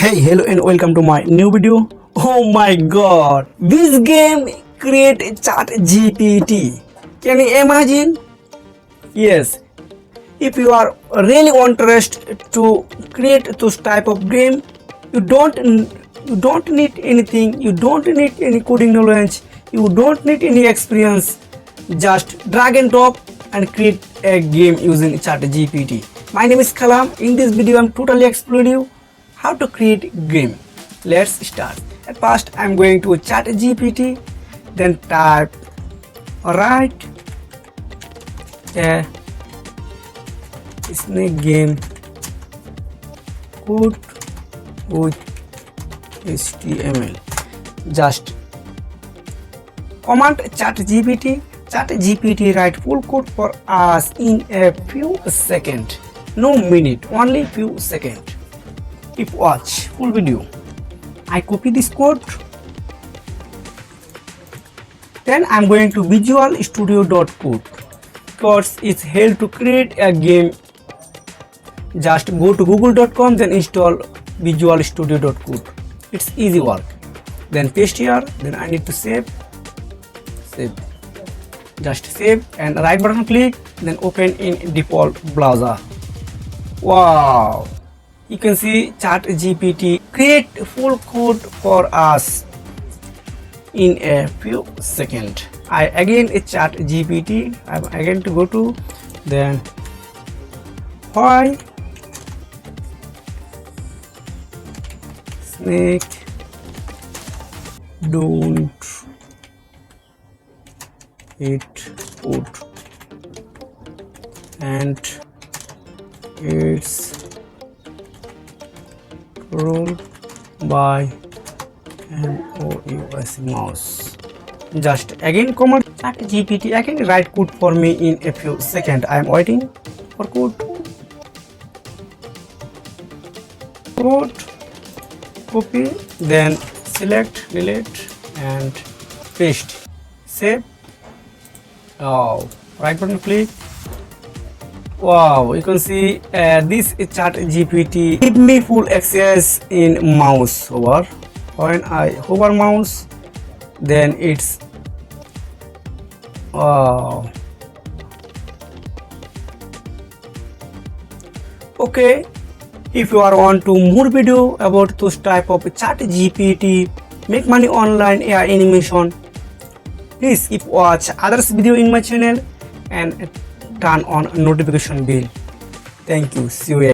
Hey, hello and welcome to my new video. Oh my god, this game create ChatGPT. Can you imagine? Yes, if you are really interested to create this type of game, you don't need anything, you don't need any coding knowledge, you don't need any experience. Just drag and drop and create a game using ChatGPT. My name is Kalam. In this video, I'm totally explain you how to create game. Let's start. At first, I'm going to ChatGPT, then type write a snake game code with HTML. Just command ChatGPT write full code for us in a few seconds. No minute, only few seconds. If watch full video, I copy this code. Then I'm going to Visual Studio.code because it's help to create a game. Just go to google.com, then install Visual Studio.code. It's easy work. Then paste here. Then I need to save. Just save and right button click. Then open in default browser. Wow. You can see ChatGPT create full code for us in a few seconds. I again ChatGPT. I'm again to go to then why snake don't eat food and it's ruled by an OUS mouse. Just again command ChatGPT again write code for me in a few seconds. I am waiting for code. Copy, then select, delete and paste. Save. Oh, right button click. Wow, you can see this ChatGPT give me full access in mouse hover. When I hover mouse, then it's wow. Okay, if you are want to more video about those type of ChatGPT make money online AI animation, please keep watch others video in my channel and turn on notification bell. Thank you. See you.